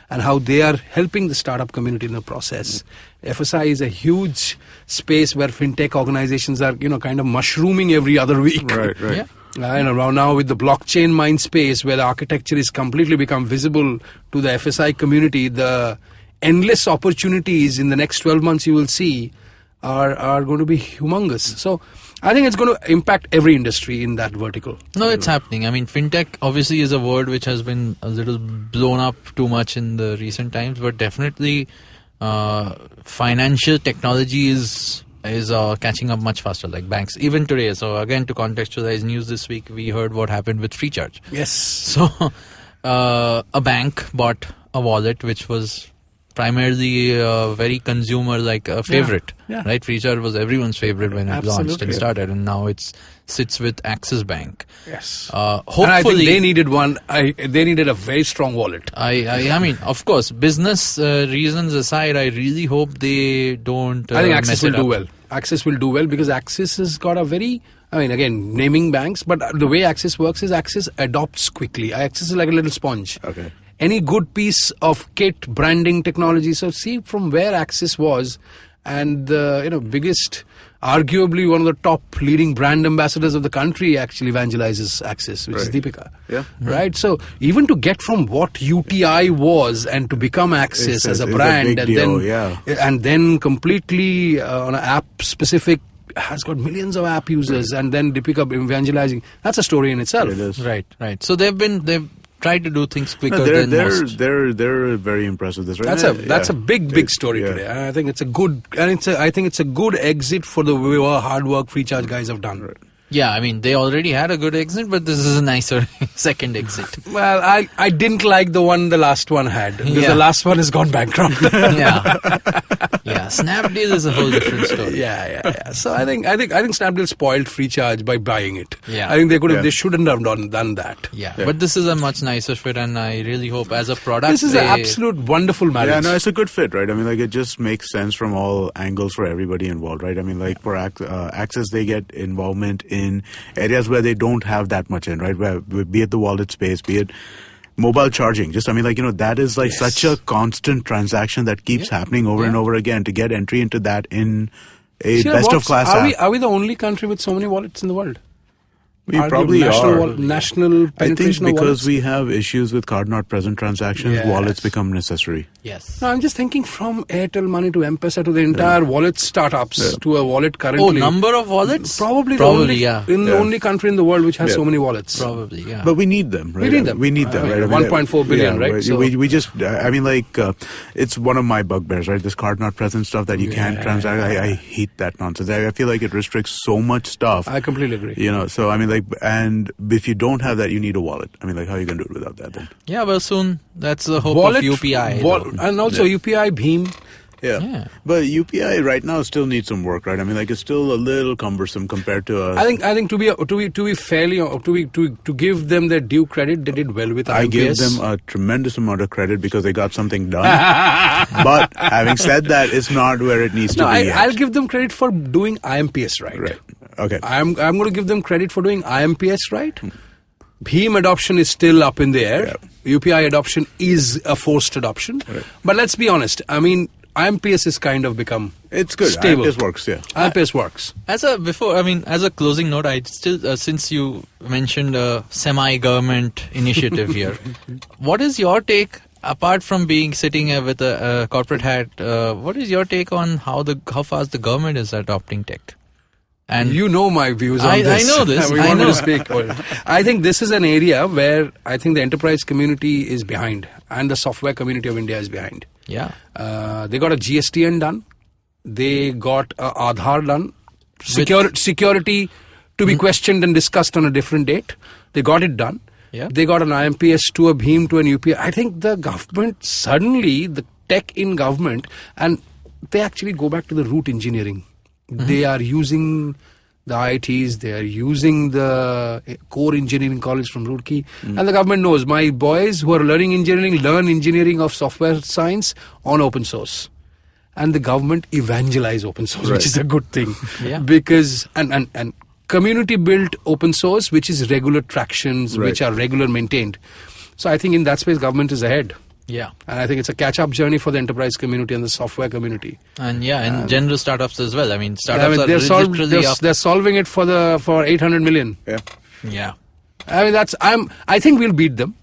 S5: and how they are helping the startup community in the process. FSI is a huge space where fintech organizations are, kind of mushrooming every other week.
S4: Right.
S3: Yeah.
S5: Now with the blockchain mind space, where the architecture is completely become visible to the FSI community, the endless opportunities in the next 12 months you will see are going to be humongous. So I think it's going to impact every industry in that vertical.
S3: No, it's happening. I mean, fintech obviously is a word which has been a little blown up too much in the recent times, but definitely financial technology is catching up much faster, like banks. Even today, so again, to contextualize news this week, we heard what happened with Freecharge.
S5: Yes.
S3: So a bank bought a wallet which was primarily very consumer like a favorite.
S5: Yeah.
S3: Right? Freecharge was everyone's favorite when it launched and
S5: Absolutely.
S3: started, and now it sits with Axis Bank.
S5: Yes.
S3: Hopefully,
S5: And I think they needed one. They needed a very strong wallet.
S3: I mean, of course, business reasons aside, I really hope they don't.
S5: I think Axis
S3: mess it
S5: will do
S3: up.
S5: well. Axis will do well because Axis has got a very, again, naming banks, but the way Axis works is Axis adopts quickly. Axis is like a little sponge.
S4: Okay.
S5: Any good piece of kit, branding, technology. So see from where Axis was, and the biggest, arguably one of the top leading brand ambassadors of the country actually evangelizes Axis, which is
S4: Right.
S5: Deepika.
S4: Yeah.
S5: Right. So even to get from what UTI was and to become Axis as a
S4: It's
S5: brand,
S4: big
S5: and
S4: deal,
S5: then
S4: yeah.
S5: and then completely on an app specific, has got millions of app users, and then Deepika evangelizing. That's a story in itself.
S4: It is.
S3: Right. So they've tried to do things quicker
S4: No,
S3: than most.
S4: they're very impressed with this, right?
S5: That's a big story
S4: Yeah.
S5: today. And I think it's a good, I think it's a good exit for the hard work Freecharge guys have done.
S3: Yeah, I mean, they already had a good exit, but this is a nicer second exit.
S5: Well, I didn't like the last one had, because
S3: Yeah.
S5: the last one has gone bankrupt.
S3: Yeah. Snapdeal is a whole different story.
S5: Yeah. So I think Snapdeal spoiled Freecharge by buying it.
S3: Yeah.
S5: I think they could have,
S4: Yeah.
S5: they shouldn't have done that.
S3: Yeah, but this is a much nicer fit, and I really hope as a product.
S5: This is an absolute wonderful marriage.
S4: Yeah, no, it's a good fit, right? I mean, like, it just makes sense from all angles for everybody involved, right? I mean, like, for Access, they get involvement in areas where they don't have that much in, right? Where, be it the wallet space, be it mobile charging. Just, I mean, like, that is like such a constant transaction that keeps happening over and over again. To get entry into that in a
S5: Sure,
S4: best of class
S5: are
S4: app.
S5: we the only country with so many wallets in the world?
S4: We probably are.
S5: National
S4: I think
S5: penetration of
S4: because
S5: wallets?
S4: we have issues with card not present transactions,
S5: Yes.
S4: wallets become necessary.
S3: Yes.
S5: No, I'm just thinking from Airtel Money to M-Pesa to the entire wallet startups to a wallet currently.
S3: Oh, number of wallets?
S5: Probably
S3: yeah.
S5: the only country in the world which has so many wallets.
S3: Probably, yeah.
S4: But we need them, right?
S5: We need them.
S4: We need them, right?
S5: 1.4 billion, right? So-
S4: We just, I mean, it's one of my bugbears, right? This card not present stuff that you can't transact. I hate that nonsense. I feel like it restricts so much stuff.
S5: I completely agree.
S4: So I mean, and if you don't have that, you need a wallet. I mean, how are you going to do it without that then?
S3: Yeah, but soon that's the hope
S5: Wallet,
S3: of UPI.
S5: and also UPI, Bheem.
S4: Yeah. But UPI right now still needs some work, right? I mean, it's still a little cumbersome compared to.
S5: I think to be fairly to give them their due credit, they did well with IMPS.
S4: I give them a tremendous amount of credit because they got something done. But having said that, it's not where it needs to be. Yet.
S5: I'll give them credit for doing IMPS right.
S4: Okay.
S5: I'm going to give them credit for doing IMPS right. Bheem adoption is still up in the air. UPI adoption is a forced adoption. Right. But let's be honest. I mean, IMPS has kind of become
S4: it's good.
S5: Stable.
S4: IMPS works, yeah.
S5: IMPS works.
S3: As a closing note, I still since you mentioned a semi-government initiative here, what is your take? Apart from sitting with a corporate hat, what is your take on how fast the government is adopting tech? And
S5: you know my views on this.
S3: I know this.
S5: We want me to speak. I think this is an area where I think the enterprise community is behind and the software community of India is behind.
S3: Yeah.
S5: They got a GSTN done. They got a Aadhaar done. Security to be questioned and discussed on a different date. They got it done.
S3: Yeah.
S5: They got an IMPS to a Bheem to an UPI. I think the government, suddenly the tech in government, and they actually go back to the root engineering. They are using the IITs, they are using the core engineering college from Roorkee. And the government knows my boys who are learning engineering learn engineering of software science on open source. And the government evangelize open source, which is a good thing. Because, and community built open source, which is regular tractions, which are regular maintained. So I think in that space, government is ahead.
S3: Yeah.
S5: And I think it's a catch-up journey for the enterprise community and the software community.
S3: And in general startups as well. I mean, startups are
S5: they're solving it for 800 million.
S3: Yeah.
S5: I mean, I think we'll beat them.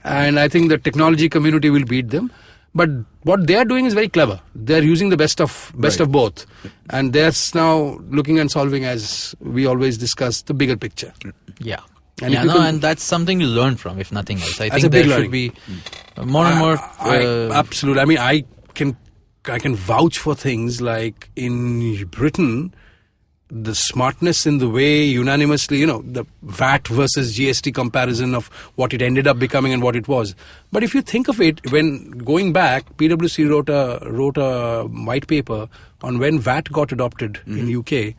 S5: And I think the technology community will beat them. But what they are doing is very clever. They're using the best of both. And they're now looking and solving, as we always discuss, the bigger picture.
S3: Yeah. And that's something to learn from, if nothing else. I think there should be more and more.
S5: Absolutely. I mean, I can vouch for things like in Britain, the smartness in the way unanimously, the VAT versus GST comparison of what it ended up becoming and what it was. But if you think of it, when going back, PwC wrote a white paper on when VAT got adopted in UK.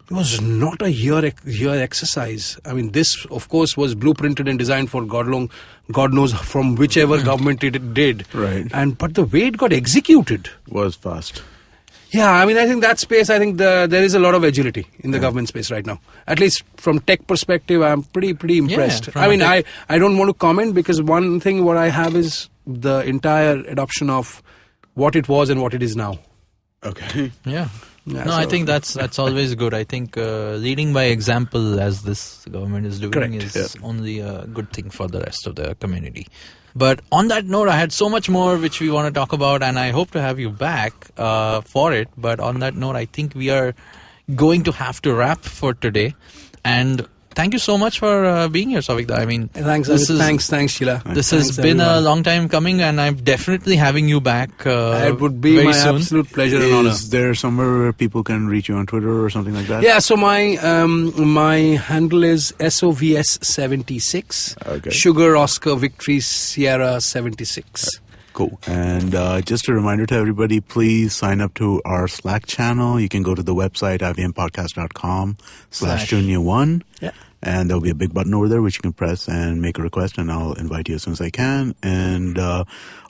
S5: It was not a year exercise. I mean, this, of course, was blueprinted and designed for God knows from whichever government it did.
S4: Right.
S5: But the way it got executed
S4: was fast.
S5: Yeah, I mean, I think that space, there is a lot of agility in the government space right now. At least from tech perspective, I'm pretty impressed. I mean, I don't want to comment because one thing what I have is the entire adoption of what it was and what it is now.
S4: Okay.
S3: Yeah. I think that's always good. I think leading by example, as this government is doing, is only a good thing for the rest of the community. But on that note, I had so much more which we want to talk about, and I hope to have you back for it. But on that note, I think we are going to have to wrap for today. And thank you so much for being here, Sauvik. I mean,
S5: thanks, Sheila.
S3: This has been a long time coming, and I'm definitely having you back.
S5: It would be my absolute pleasure and honor.
S4: Is there somewhere where people can reach you on Twitter or something like that?
S5: Yeah, so my handle is SOVS76.
S4: Okay.
S5: Sugar Oscar Victory Sierra 76.
S4: Cool. And just a reminder to everybody, please sign up to our Slack channel. You can go to the website, ivmpodcast.com/Shunya One.
S5: Yeah.
S4: And there'll be a big button over there which you can press and make a request, and I'll invite you as soon as I can. And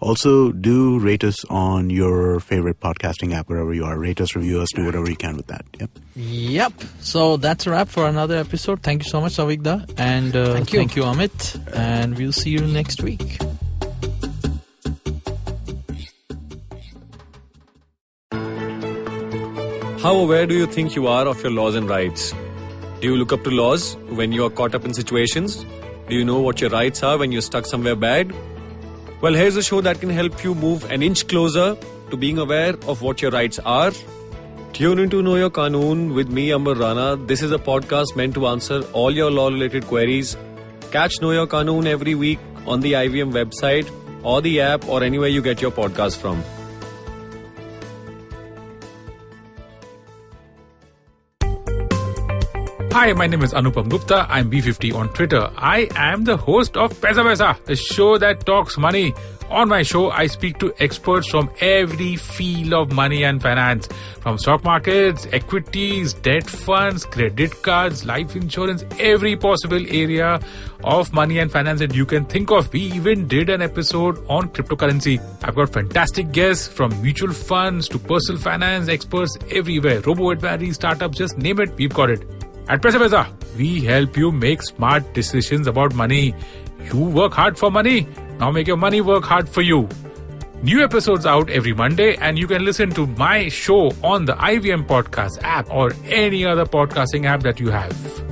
S4: also do rate us on your favorite podcasting app, wherever you are. Rate us, review us, do whatever you can with that.
S3: Yep. So that's a wrap for another episode. Thank you so much, Sauvik Da. And thank you, Amit. And we'll see you next week.
S1: How aware do you think you are of your laws and rights? Do you look up to laws when you are caught up in situations? Do you know what your rights are when you're stuck somewhere bad? Well, here's a show that can help you move an inch closer to being aware of what your rights are. Tune into Know Your Qanoon with me, Amar Rana. This is a podcast meant to answer all your law-related queries. Catch Know Your Qanoon every week on the IVM website or the app or anywhere you get your podcast from.
S6: Hi, my name is Anupam Gupta. I'm B50 on Twitter. I am the host of Paisa Vaisa, the show that talks money. On my show, I speak to experts from every field of money and finance, from stock markets, equities, debt funds, credit cards, life insurance, every possible area of money and finance that you can think of. We even did an episode on cryptocurrency. I've got fantastic guests from mutual funds to personal finance experts everywhere. Robo-advisory, startups, just name it, we've got it. At Paisa Vaisa, we help you make smart decisions about money. You work hard for money. Now make your money work hard for you. New episodes out every Monday, and you can listen to my show on the IVM Podcast app or any other podcasting app that you have.